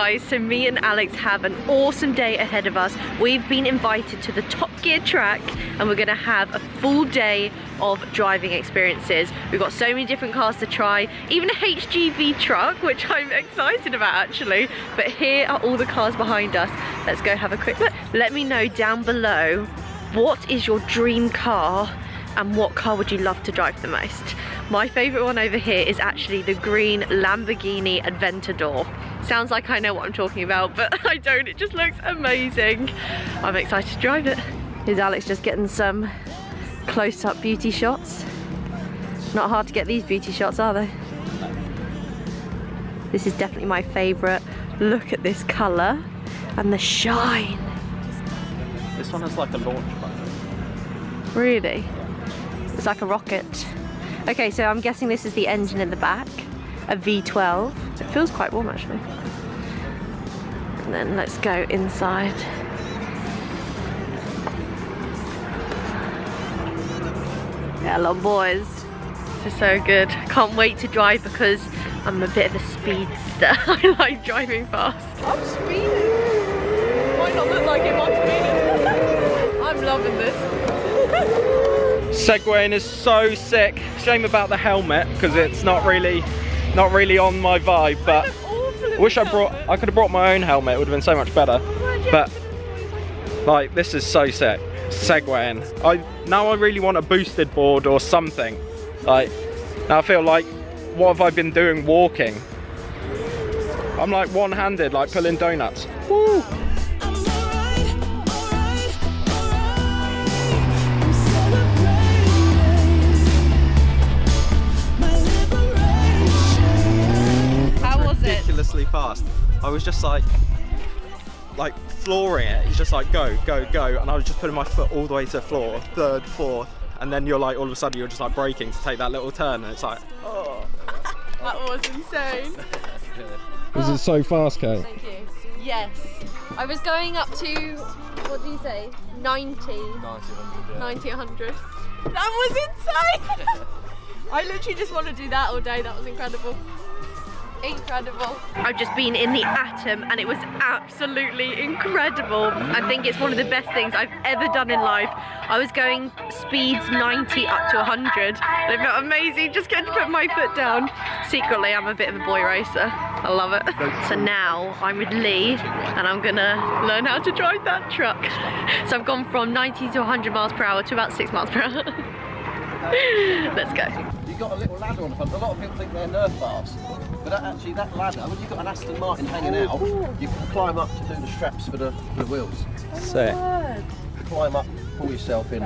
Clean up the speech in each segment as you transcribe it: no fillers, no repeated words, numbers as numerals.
guys, so me and Alex have an awesome day ahead of us. We've been invited to the Top Gear track and we're gonna have a full day of driving experiences. We've got so many different cars to try, even a HGV truck, which I'm excited about actually. But here are all the cars behind us. Let's go have a quick look. Let me know down below, what is your dream car and what car would you love to drive the most? My favourite one over here is actually the green Lamborghini Aventador. Sounds like I know what I'm talking about, but I don't. It just looks amazing. I'm excited to drive it. Here's Alex just getting some close-up beauty shots. Not hard to get these beauty shots, are they? This is definitely my favourite. Look at this colour and the shine. This one has like a launch button. Really? It's like a rocket. Okay, so I'm guessing this is the engine in the back, a V12. It feels quite warm actually. And then let's go inside. Hello boys. This is so good. Can't wait to drive because I'm a bit of a speedster. I like driving fast. I'm speeding. Might not look like it, but I'm speeding. I'm loving this. Segwaying is so sick. Shame about the helmet because it's not really on my vibe. But I could have brought my own helmet. It would have been so much better. But like, this is so sick. Segwaying. Now I really want a boosted board or something. Like, now I feel like, what have I been doing walking? I'm like one-handed, like pulling donuts. Woo! Ridiculously fast. I was just like flooring it. He's just like go, go, go, and I was just putting my foot all the way to the floor, third, fourth, and then you're like, all of a sudden you're just like braking to take that little turn, and it's like, oh. That was insane. This is so fast, Kate. Thank you. Yes. I was going up to, what do you say, 90, 100. That was insane. I literally just want to do that all day. That was incredible. Incredible. I've just been in the Atom and it was absolutely incredible. I think it's one of the best things I've ever done in life. I was going speeds 90 up to 100. It felt amazing just getting to put my foot down. Secretly, I'm a bit of a boy racer. I love it. So now I'm with Lee and I'm gonna learn how to drive that truck. So I've gone from 90 to 100 miles per hour to about 6 miles per hour. Let's go. You've got a little ladder on the front. A lot of people think they're Nerf bars. But actually that ladder, when you've got an Aston Martin hanging out, you can climb up to do the straps for the wheels. Sick. Climb up, pull yourself in,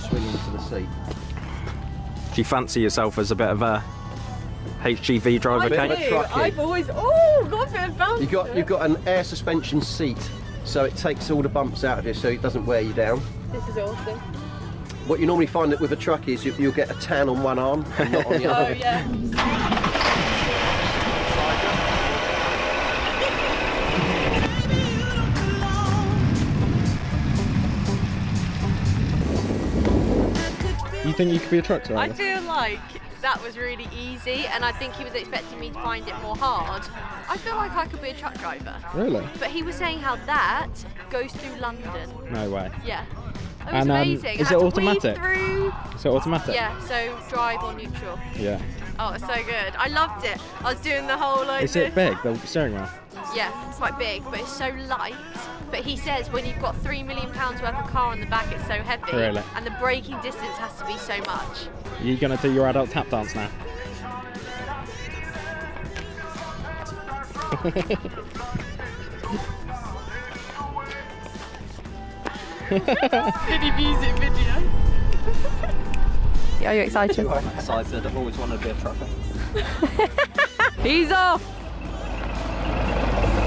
swing into the seat. Do you fancy yourself as a bit of a HGV driver, Kate? I've always, got a bit of bounce. You've got an air suspension seat, so it takes all the bumps out of you so it doesn't wear you down. This is awesome. What you normally find that with a truck is you'll get a tan on one arm and not on the other. Oh yeah. You think you could be a truck driver? I feel like that was really easy and I think he was expecting me to find it more hard. I feel like I could be a truck driver. Really? But he was saying how that goes through London. No way. Yeah. It was amazing. Is it automatic? Is it automatic? Yeah, so drive or neutral. Yeah. Oh, it's so good. I loved it. I was doing the whole like Is it big, the steering wheel? Yeah, it's quite big, but it's so light. But he says when you've got £3 million worth of car on the back, it's so heavy. Really? And the braking distance has to be so much. Are you going to do your adult tap dance now? Mini music video. Are you excited? I'm excited. I've always wanted to be a trucker. He's off!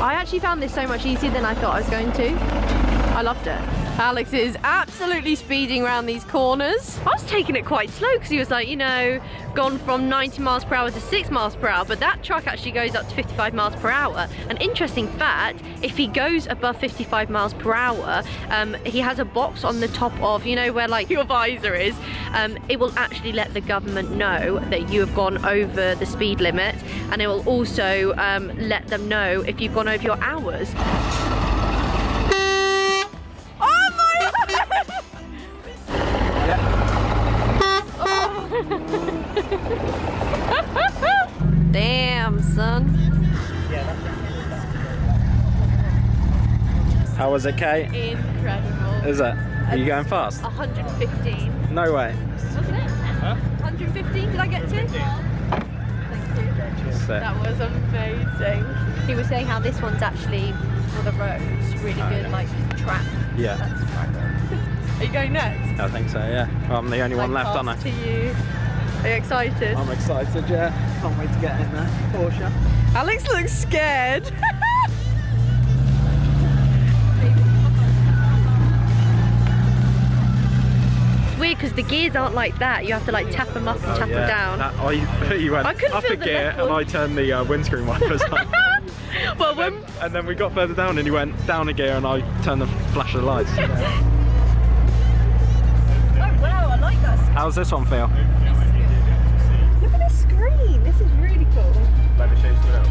I actually found this so much easier than I thought I was going to. I loved it. Alex is absolutely speeding around these corners. I was taking it quite slow because he was like, you know, gone from 90 miles per hour to 6 miles per hour, but that truck actually goes up to 55 miles per hour. An interesting fact, if he goes above 55 miles per hour, he has a box on the top of, you know, where like your visor is. It will actually let the government know that you have gone over the speed limit, and it will also let them know if you've gone over your hours. Damn, son. How was it, Kate? Incredible. Is it? Are you going fast? 115. No way. Wasn't it? Huh? 115, did I get to? Thank you. Sick. That was amazing. He was saying how this one's actually, for the roads, really good, like, track. Yeah. Are you going next? I think so, yeah. Well, I'm the only one left, aren't I? To you. Are you excited? I'm excited, yeah. Can't wait to get in there. Porsche. Alex looks scared. It's weird because the gears aren't like that. You have to like tap them up and tap them down. You went up a gear and I turned the windscreen wipers on. Well, and then we got further down and you went down a gear and I turned the flash of the lights. Oh wow, I like that. How's this one feel? Look at this screen. This is really cool. Let me show you something else.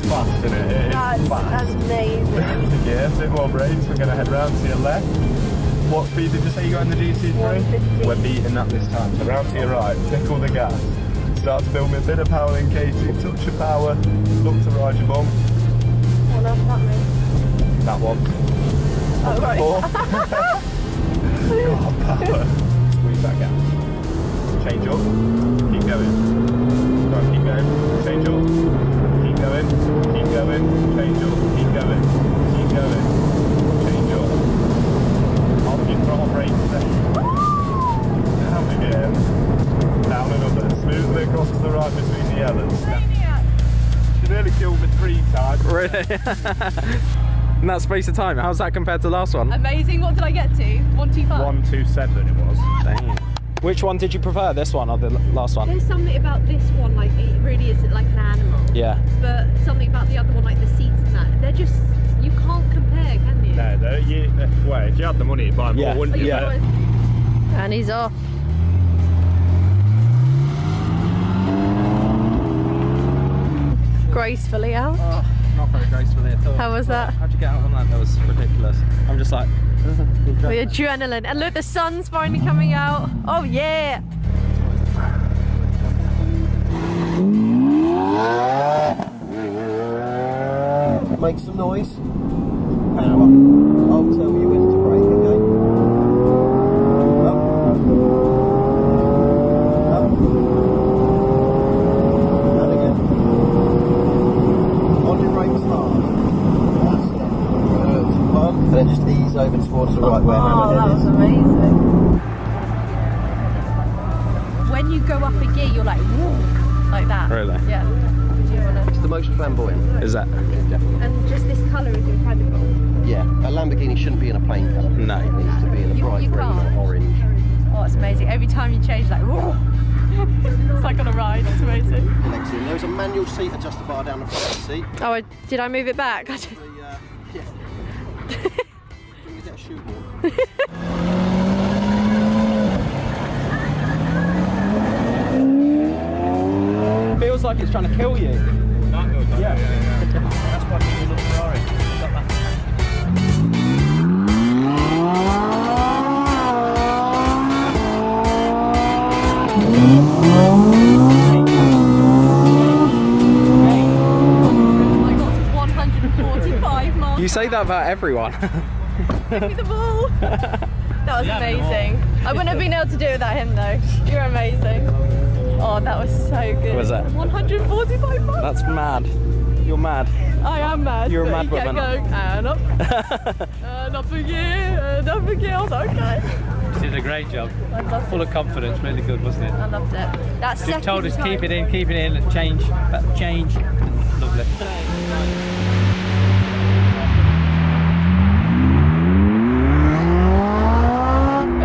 Fast, isn't it? That's amazing. Yeah, a bit more brakes. We're going to head round to your left. What speed did you say you got in the GT3? 150. We're beating that this time. So round to your right, tickle the gas. Start to build me a bit of power then, Katie. Touch your power. Look to ride your bump. What else that means? That one. Oh, right. Go on, power. Squeeze that gas. Change up. Keep going. Go on, keep going. Change up. Keep going. Keep going. Change up. Keep going. Keep going. Change up. Off your throttle brake then. Down again. Down another. Smoothly across to the right between the yellows. She nearly killed me 3 times. Really? In that space of time, how's that compared to the last one? Amazing. What did I get to? 125. 127 it was. Dang. Which one did you prefer, this one or the last one? There's something about this one, like it really isn't like an animal. Yeah. But something about the other one, like the seats and that, they're just, you can't compare, can you? No, well, if you had the money you'd buy more, wouldn't you? Yeah. And he's off. Gracefully out. Oh, not very gracefully at all. How was that? How'd you get out on that? That was ridiculous. I'm just like... The adrenaline. And look, the sun's finally coming out. Oh yeah! Make some noise. Power. I'll tell you when to brake, okay? Up. Up. And again. On your brakes hard. That's it. Good. One. And then just ease over towards the right where hammerhead is. Amazing. When you go up a gear, you're like, whoa, like that. Really? Yeah. It's the most flamboyant. Is that? And just this colour is incredible. Yeah, a Lamborghini shouldn't be in a plain colour. No. It needs to be in a bright green can't. or orange. Oh, it's amazing. Every time you change, like, whoa. It's like on a ride. It's amazing. Excellent. There's a manual seat adjuster bar down the front of the seat. Oh, did I move it back? Yeah. Can you get a shoehorn? Feels like it's trying to kill you. That goes on. Yeah. That's why people look Ferrari. Got that. I got 145 miles. You say that about everyone. Give me the ball. That was amazing. I wouldn't have been able to do it without him though. You're amazing. Oh, that was so good. Was it? 145 miles. That's mad. You're mad. I am mad. You're a mad kept woman. Going, and up. And up again. And up again. I was like, okay. You did a great job. I loved Full of confidence, really good, wasn't it? I loved it. That's Just told us keep it in, and change. Lovely.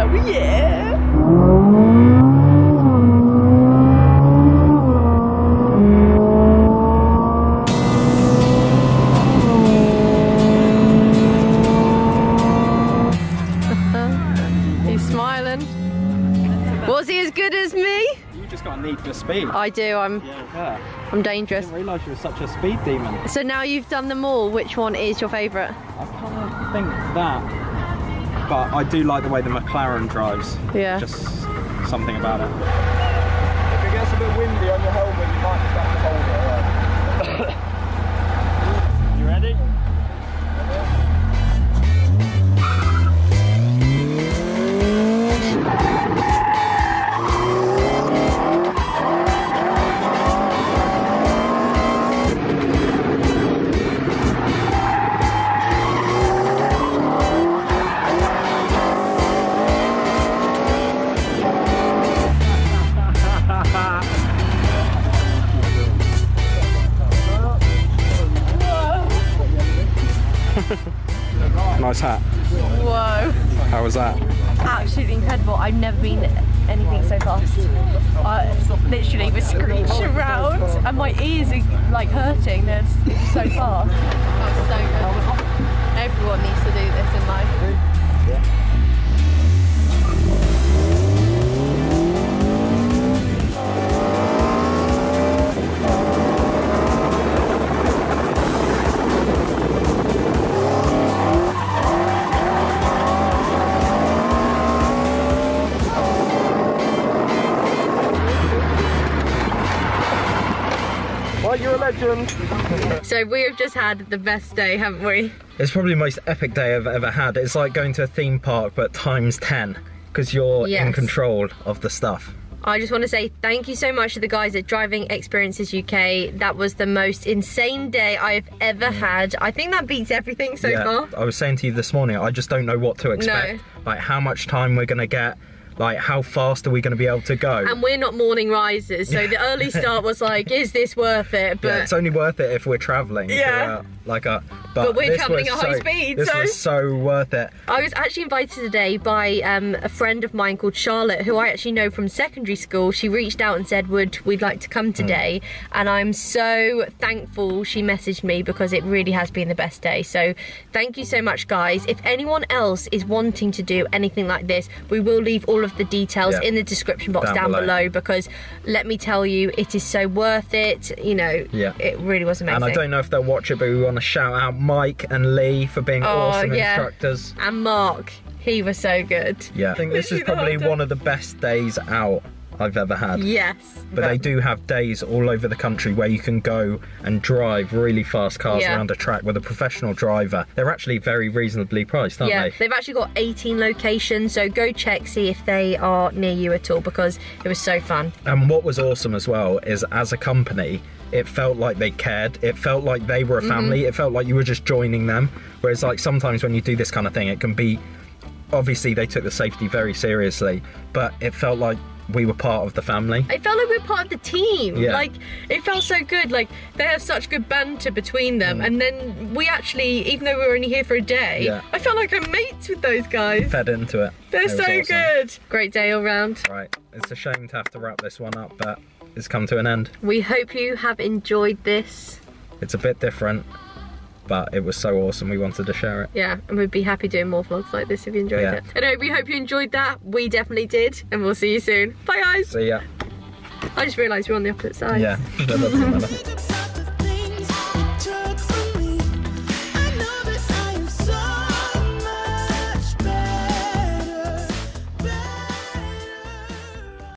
Oh yeah. He's smiling. Was he as good as me? You just got a need for speed. I do. I'm Yeah. I'm I dangerous. didn't realise you were such a speed demon. So now you've done them all. Which one is your favourite? I can't think that, but I do like the way the McLaren drives. Yeah. Just something about it. If it gets a bit windy on your helmet, you might just have to hold it. You ready? Nice hat. Whoa. How was that? Absolutely incredible. I've never been anything so fast. I literally was screeching around and my ears are like hurting. It's so fast. That was so good. Everyone needs to do this in life. Well, you're a legend. So we have just had the best day, haven't we? It's probably the most epic day I've ever had. It's like going to a theme park, but times 10, because you're in control of the stuff. I just want to say thank you so much to the guys at Driving Experiences UK. That was the most insane day I've ever had. I think that beats everything so far. I was saying to you this morning, I just don't know what to expect. Like how much time we're going to get. Like, how fast are we going to be able to go? And we're not morning risers, so the early start was like, is this worth it? But yeah, it's only worth it if we're travelling. Yeah. But we're travelling at high speed, This was so worth it. I was actually invited today by a friend of mine called Charlotte, who I actually know from secondary school. She reached out and said, we'd like to come today. And I'm so thankful she messaged me because it really has been the best day. So thank you so much, guys. If anyone else is wanting to do anything like this, we will leave all of the details in the description box down below, because let me tell you, it is so worth it. You know, it really was amazing. And I don't know if they'll watch it, but we want to shout out Mike and Lee for being awesome instructors. And Mark, he was so good. Yeah, I think this is probably one of the best days out I've ever had. Yes. But they do have days all over the country where you can go and drive really fast cars around a track with a professional driver. They're actually very reasonably priced, aren't they? They've actually got 18 locations, so go check, see if they are near you at all, because it was so fun. And what was awesome as well is, as a company, it felt like they cared. It felt like they were a family. It felt like you were just joining them. Whereas like sometimes when you do this kind of thing, it can be, obviously they took the safety very seriously, but it felt like we were part of the family. It felt like we were part of the team. Yeah. Like, it felt so good. Like, they have such good banter between them. And then we actually, even though we were only here for a day, I felt like I'm mates with those guys. Fed into it. They're so awesome. Good. Great day all round. Right, it's a shame to have to wrap this one up, but it's come to an end. We hope you have enjoyed this. It's a bit different, but it was so awesome, we wanted to share it. Yeah, and we'd be happy doing more vlogs like this if you enjoyed it. Anyway, we hope you enjoyed that. We definitely did, and we'll see you soon. Bye, guys. See ya. I just realised we're on the opposite side. Yeah, that doesn't matter.